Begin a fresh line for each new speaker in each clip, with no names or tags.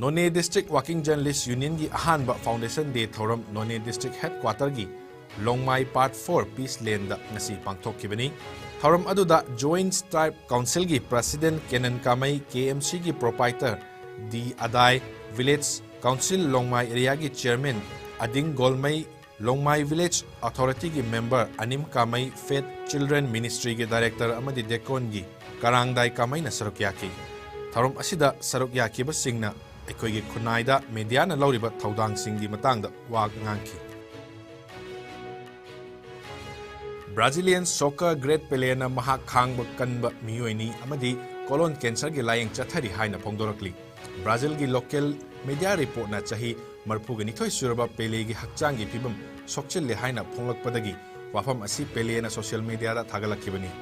None District Working Journalists Union gi ahanba Foundation Day thoram None District Headquarter gi Longmai Part 4 Peace Lane da ngasi pangthokibani. Thoram aduda Joint Tribe Council gi President Kenan Kamai, KMC gi Proprietor D Adai, Village Council Longmai Area gi Chairman Ading Golmai, Longmai Village Authority gi Member Anim Kamai, Faith Children Ministry gi Director amadi Dekon gi Karangdai Kamai na saruk yaki. Thoram asida saruk yaki ba singna ꯑꯩꯈꯣꯏꯒꯤ ꯈꯨꯟꯅꯥꯏꯗ ꯃꯦꯗꯤꯌꯥꯅ ꯂꯧꯔꯤꯕ ꯊꯧꯗꯥꯡꯁꯤꯡꯒꯤ ꯃꯇꯥꯡꯗ ꯋꯥ ꯉꯥꯡꯈꯤ꯫ ꯕ꯭ꯔꯥꯖꯤꯂꯤꯌꯟ soccer great ꯄꯦꯂꯦꯅ ꯃꯍꯥꯛ ꯈꯥꯡꯕ ꯀꯟꯕ ꯃꯤꯑꯣꯏꯅꯤ ꯑꯃꯗꯤ ꯀꯣꯂꯣꯟ ꯀꯦꯟꯁꯔꯒꯤ ꯂꯥꯌꯦꯡ ꯆꯠꯊꯔꯤ ꯍꯥꯏꯅ ꯐꯣꯡꯗꯣꯔꯛꯂꯤ꯫ ꯕ꯭ꯔꯥꯖꯤꯜꯒꯤ ꯂꯣꯀꯦꯜ ꯃꯤꯗꯤꯌꯥ ꯔꯤꯄꯣꯔꯠꯅ ꯆꯍꯤ 42 ꯁꯨꯔꯕ ꯄꯦꯂꯦꯒꯤ ꯍꯛꯆꯥꯡꯒꯤ ꯐꯤꯕꯝ ꯁꯣꯛꯆꯤꯜꯂꯦ ꯍꯥꯏꯅ ꯐꯣꯡꯂꯛꯄꯗꯒꯤ ꯋꯥꯐꯝ ꯑꯁꯤ ꯄꯦꯂꯦꯅ ꯁꯣꯁꯤꯌꯦꯜ ꯃꯤꯗꯤꯌꯥꯗ ꯊꯥꯒꯠꯂꯛꯈꯤꯕꯅꯤ꯫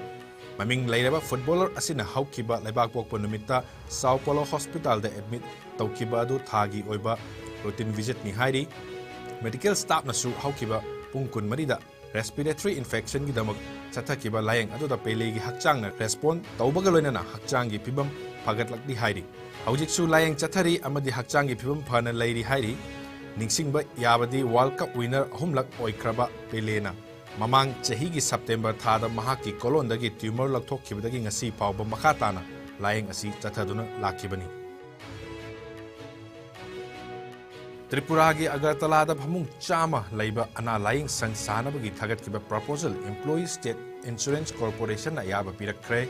ꯃꯃꯤꯡ ꯂꯩꯔꯕ ꯐꯨꯠꯕꯣꯂꯔ ꯑꯁꯤꯅ ꯍꯧꯈꯤꯕ ꯂꯩꯕꯥꯛꯄꯣꯛꯄ ꯅꯨꯃꯤꯠꯇ ꯁꯥꯎ ꯄꯣꯂꯣ ꯍꯣꯁꯄꯤꯇꯥꯜꯗ ꯑꯦꯗꯃꯤꯠ ꯇꯧꯈꯤꯕ ꯑꯗꯨ ꯊꯥꯒꯤ ꯑꯣꯏꯕ ꯔꯨꯇꯤꯟ ꯚꯤꯖꯤꯠꯅꯤ ꯍꯥꯏꯔꯤ꯫ ꯃꯦꯗꯤꯀꯦꯜ ꯁ꯭ꯇꯥꯐꯅꯁꯨ ꯍꯧꯈꯤꯕ ꯄꯨꯡ 24ꯗ ꯔꯦꯁꯄꯤꯔꯦꯇꯔꯤ ꯏꯟꯐꯦꯛꯁꯟꯒꯤꯗꯃꯛ ꯆꯠꯊꯈꯤꯕ ꯂꯥꯌꯦꯡ ꯑꯗꯨꯗ ꯄꯦꯂꯦꯒꯤ ꯍꯛꯆꯥꯡꯅ ꯔꯦꯁꯄꯣꯟ ꯇꯧꯕꯒ ꯂꯣꯏꯅꯅ ꯍꯛꯆꯥꯡꯒꯤ ꯐꯤꯕꯝ ꯐꯒꯠꯂꯛꯂꯤ ꯍꯥꯏꯔꯤ꯫ ꯍꯧꯖꯤꯛꯁꯨ ꯂꯥꯌꯦꯡ ꯆꯠꯊꯔꯤ ꯑꯃꯗꯤ ꯍꯛꯆꯥꯡꯒꯤ ꯐꯤꯕꯝ ꯐꯅ ꯂꯩꯔꯤ ꯍꯥꯏꯔꯤ꯫ ꯅꯤꯡꯁꯤꯡꯕ ꯌꯥꯕꯗꯤ ꯋꯥꯔꯜꯗ ꯀꯞ ꯋꯤꯅꯔ 3ꯂꯛ ꯑꯣꯏꯈ꯭ꯔꯕ ꯄꯦꯂꯦꯅ ꯃꯃꯥꯡ ꯆꯍꯤꯒꯤ ꯁꯦꯞꯇꯦꯝꯕꯔ ꯊꯥꯗ ꯃꯍꯥꯛꯀꯤ ꯀꯣꯂꯣꯟꯗꯒꯤ ꯇ꯭ꯌꯨꯃꯔ ꯂꯧꯊꯣꯛꯈꯤꯕꯗꯒꯤ ꯉꯁꯤ ꯐꯥꯎꯕ ꯃꯈꯥ ꯇꯥꯅ ꯂꯥꯌꯦꯡ ꯑꯁꯤ ꯆꯠꯊꯗꯨꯅ ꯂꯥꯛꯈꯤꯕꯅꯤ꯫ ꯇ꯭ꯔꯤꯄꯨꯔꯥꯒꯤ ꯑꯒꯔꯇꯂꯥꯗ ꯐꯃꯨꯡ 100 ꯂꯩꯕ ꯑꯅꯥ ꯂꯥꯌꯦꯡ ꯁꯪ ꯁꯥꯅꯕꯒꯤ ꯊꯥꯒꯠꯈꯤꯕ ꯄ꯭ꯔꯄꯣꯖꯦꯜ ꯏꯝꯄ꯭ꯂꯣꯌꯤꯁ ꯁ꯭ꯇꯦꯠ ꯏꯟꯁꯨꯔꯦꯟꯁ ꯀꯣꯔꯄꯣꯔꯦꯁꯟꯅ ꯑꯌꯥꯕ ꯄꯤꯔꯛꯈ꯭ꯔꯦ꯫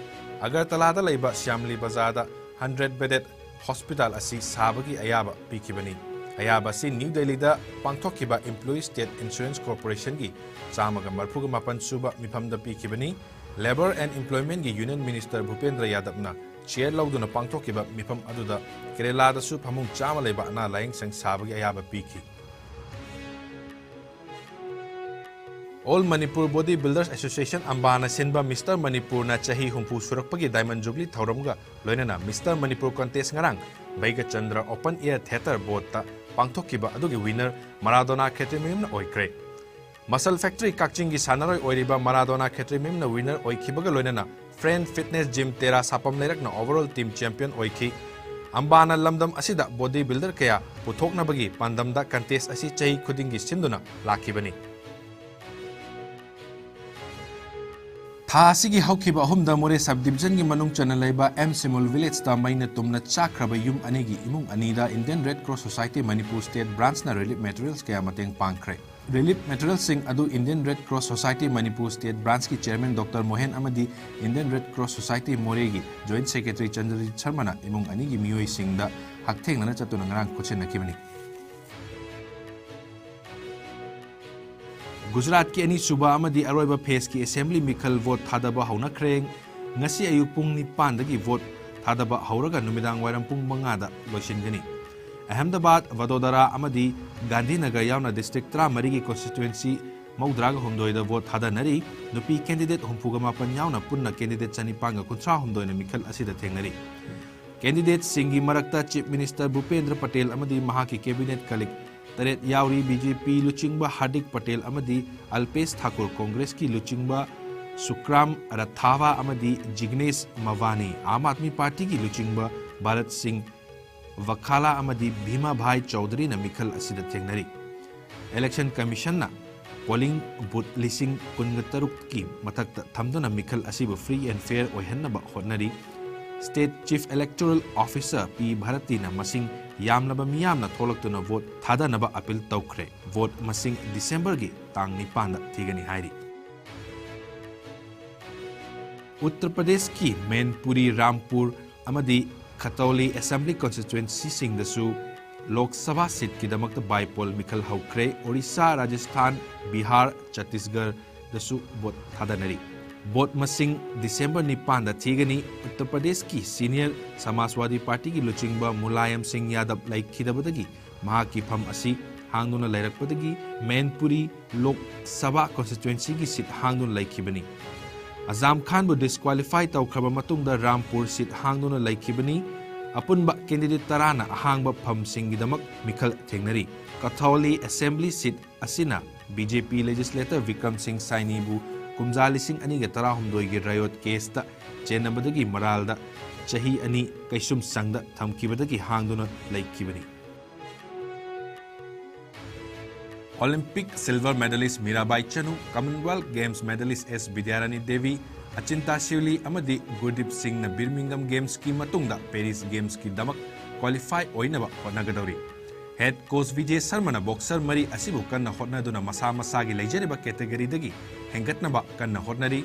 ꯑꯒꯔꯇꯂꯥꯗ ꯂꯩꯕ ꯁ꯭ꯌꯥꯝꯂꯤ ꯕꯖꯥꯔꯗ 100-bedded ꯍꯣꯁꯄꯤꯇꯥꯜ ꯑꯁꯤ ꯁꯥꯕꯒꯤ ꯑꯌꯥꯕ ꯄꯤꯈꯤꯕꯅꯤ꯫ ꯑꯌꯥꯕ ꯑꯁꯤ ꯅ꯭ꯌꯨ ꯗꯦꯜꯂꯤꯗ ꯄꯥꯡꯊꯣꯛꯈꯤꯕ ꯏꯝꯄ꯭ꯂꯣꯌꯤꯁ ꯁ꯭ꯇꯦꯠ ꯏꯟꯁꯨꯔꯦꯟꯁ ꯀꯣꯔꯄꯣꯔꯦꯁꯟꯒꯤ 138 ꯁꯨꯕ ꯃꯤꯐꯝꯗ ꯄꯤꯈꯤꯕꯅꯤ꯫ ꯂꯦꯕꯔ ꯑꯦꯟড ꯏꯝꯄ꯭ꯂꯣꯏꯃꯦꯟꯠꯒꯤ ꯌꯨꯅꯤꯌꯟ ꯃꯤꯅꯤꯁꯇꯔ ꯚꯨꯄꯦꯟꯗ꯭ꯔ ꯌꯥꯗꯕꯅ ꯆꯤꯌꯔ ꯂꯧꯗꯨꯅ ꯄꯥꯡꯊꯣꯛꯈꯤꯕ ꯃꯤꯐꯝ ꯑꯗꯨꯗ ꯀꯦꯔꯂꯥꯗꯁꯨ ꯐꯃꯨꯡ 100 ꯂꯩꯕ ꯑꯅꯥ ꯂꯥꯌꯦꯡ ꯁꯪ ꯁꯥꯕꯒꯤ ꯑꯌꯥꯕ ꯄꯤꯈꯤ꯫ All Manipur Body Builders Association Ambana Sinba Mr. Manipurna Chahi Humpu Surakpagi Diamond Jubilee Thauramga Loinana Mr. Manipur Contest Ngarang Baiga Chandra Open Air Theatre Botta Pangthokiba adugi winner Maradona Khetrimimna oikre. Muscle Factory Kakchingi Sanaroi Oiriba Maradona Khetrimimna winner oikibaga loinana Friend Fitness Gym Tera Sapam Lerakna overall team champion oiki. Ambana Lamdam Asida bodybuilder kaya puthoknabagi pandamda contest asi chahi khudingi sinduna lakibani. ꯊꯥ ꯑꯁꯤꯒꯤ ꯍꯧꯈꯤꯕ 3ꯗ ꯃꯣꯔꯦ ꯁꯕ ꯗꯤꯕꯤꯖꯟꯒꯤ ꯃꯅꯨꯡ ꯆꯟꯅ ꯂꯩꯕ M ꯁꯤꯃꯨꯜ ꯚꯤꯂꯦꯖꯇ ꯃꯩꯅ ꯇꯨꯝꯅ ꯆꯥꯛꯈ꯭ꯔꯕ ꯌꯨꯝ ꯑꯅꯤꯒꯤ ꯏꯃꯨꯡ ꯑꯅꯤꯗ Indian red cross society Manipur state ꯕ꯭ꯔꯥꯟꯆꯅ ꯔꯤꯂꯤꯐ ꯃꯦꯇꯔꯤꯌꯦꯜꯁ ꯀꯌꯥ ꯃꯇꯦꯡ ꯄꯥꯡꯈ꯭ꯔꯦ꯫ ꯔꯤꯂꯤꯐ ꯃꯦꯇꯔꯤꯌꯦꯜꯁꯤꯡ ꯑꯗꯨ Indian red cross society Manipur state ꯕ꯭ꯔꯥꯟꯆꯀꯤ ꯆꯦꯌꯔꯃꯦꯟ ꯗꯣꯛꯇꯔ ꯃꯣꯍꯦꯟ ꯑꯃꯗꯤ ꯏꯟꯗꯤꯌꯟ ꯔꯦꯗ ꯀ꯭ꯔꯣꯁ ꯁꯣꯁꯥꯏꯇꯤ ꯃꯣꯔꯦꯒꯤ ꯖꯣꯏꯟꯠ ꯁꯦꯀ꯭ꯔꯦꯇꯔꯤ ꯆꯟꯗ꯭ꯔꯖꯤꯠ ꯁꯔꯃꯅ ꯏꯃꯨꯡ ꯑꯅꯤꯒꯤ ꯃꯤꯑꯣꯏꯁꯤꯡꯗ ꯍꯛꯊꯦꯡꯅꯅ ꯆꯠꯇꯨꯅ ꯉꯔꯥꯡ ꯈꯨꯠꯁꯤꯟꯅꯈꯤꯕꯅꯤ꯫ गुजरात की अनीसुबा अमदी अरोइबा फेस की असेंबली मिखल वोट थादबा हौनखरे ngasi ayuk pung 9 dagi vote thadaba hauraga numidang wairam pung 5 da loisingani. Ahmedabad, Vadodara amadi Gandhinagar yauna district 13 gi constituency maudraga humdoi da vote thadanari nupi candidate humpuga mapan yauna punna candidate chanipanga kuntra humdoi na mikhal asida thengnari. Candidate singi marakta Chief Minister Bhupendra Patel amadi mahaki cabinet kalik Taret Yauri BJP Luchingba Hardik Patel amadi Alpesh Thakur Congress ki Luchingba Sukram Rathava amadi Jignesh Mavani Aam Aadmi Party ki Luchingba Bharat Singh Vakhala amadi Bhima Bhai Chaudhary na mikhal asida thengnari. Election Commission na polling booth lising 13 ki mathakta thamduna mikhal asibu free and fair oihannaba hotnari. State Chief Electoral Officer P. Bharati na masing yamnaba miyamna tholaktuna vote thadanaba appeal tawkhre. Vote masing December gi tang 9 da thigani hairi. Uttar Pradesh ki Manipuri, Rampur amadi Khatoli Assembly Constituency sing dasu Lok Sabha seat ki damakta bypoll mikhal haukre. Orissa, Rajasthan, Bihar, Chhattisgarh dasu vote thadanari. Vote masing December 9 da thigani. Uttar Pradesh ki Senior Samajwadi Party ki Luchingba Mulayam Singh Yadav laikhidabadagi mahaki pham asi hangduna lairakpadagi Manipuri Lok Sabha Constituency ki seat hangduna laikhibani. Azam Khan bu disqualify tawkhraba matungda Rampur seat hangduna laikhibani. Apunba candidate tarana ahangba pham singgidamak mikhal thengnari. Kathauli Assembly seat asina BJP legislator Vikram Singh Saini bu Kumja 2012 gi riot case ta chenabadagi Maralda chahi ani kaisum sangda thamkibadagi hangduna laikibani. Olympic silver medalist Mirabai Chanu, Commonwealth Games medalist S. Bidyarani Devi, Achinta Shivli amadi Gurdeep Singh na Birmingham Games ki matungda Paris Games ki damak qualify oinaba hotnagadori. Head coach Vijay Sharma na boxer mari asibu kanna hotnaduna masa masagi leijariba category dagi hengatnaba kanna hotnari.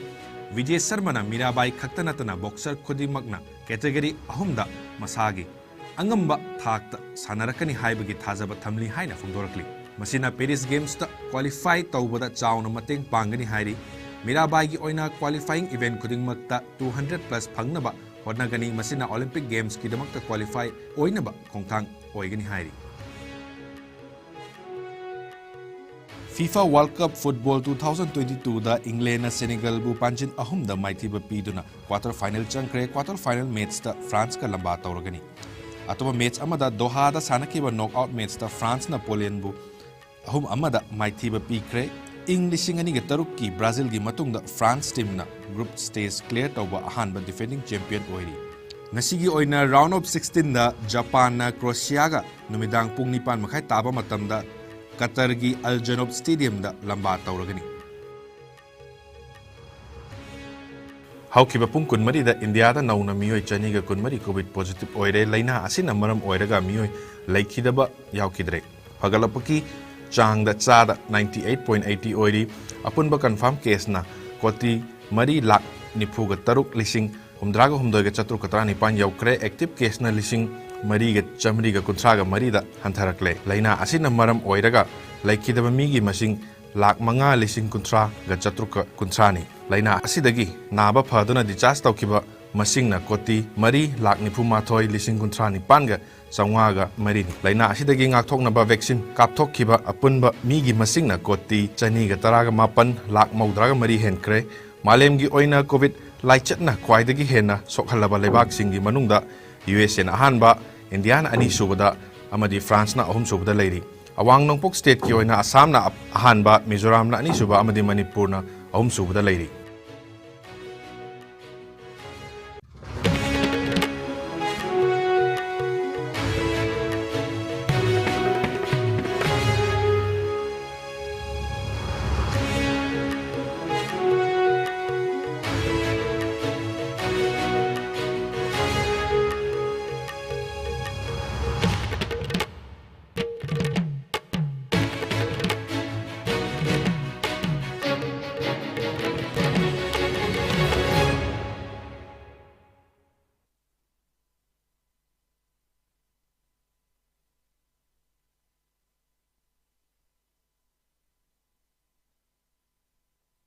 Vijay Sharma na Mirabai khaktanatana boxer khudimagna category ahumda masagi angamba thakta sanarakani haibagi thajaba thamli haina phongdorakli. Masina Paris Games ta qualify tawbada chawna mateng pangani hairi. Mirabai gi oina qualifying event khudingmakta 200 plus phangnaba hotnagani masina Olympic Games ki damakta qualify oinaba khongthang oigani hairi. FIFA World Cup Football 2022 da England na Senegal bu panchin ahum da maithiba piduna quarter final changkre. Quarter final match da France ka lamba tawragani. Atoba match amada Doha da sanakiba knockout match da France na Poland bu ahum amada maithiba pikre. English ngani ga taruk ki Brazil gi matung da France team na group stage clear tawba ahanba defending champion oiri. Ngasigi oina round of 16 da Japan na Croatia ga numidang pung 9 makai taba matam da Qatar gi Al Janoub Stadium da lamba tawragani. Haukiba pung kunmari da India da nauna miyoi chani ga kunmari COVID positive oire laina asina maram oiraga miyoi laikidaba yaukidre. Hagalapaki chang da chada 98.80 oiri apunba confirm case na koti mari lak nipuga taruk lising humdraga humdoiga chatru katra nipan yaukre active case na lising mariga chamriga kuntraga marida hantarakle laina asina maram oiraga laikidaba migi masing lak manga lising kuntra ga chatruka kuntrani laina asidagi naba phaduna discharge tawkiba masing na koti mari lak nipu mathoi lising kuntrani panga sangwaga mari laina asidagi ngakthoknaba vaccine kapthokkiba apunba migi masing na koti chani ga taraga mapan lak maudraga mari henkre malemgi oina covid laichatna khwaidagi hena sokhalaba lebak singi manungda USA na ahanba India na ani subada amadi France na ahum subada leiri awang nongpok state ki oina Assam na ahanba Mizoram na ani suba amadi Manipur na ahum subada leiri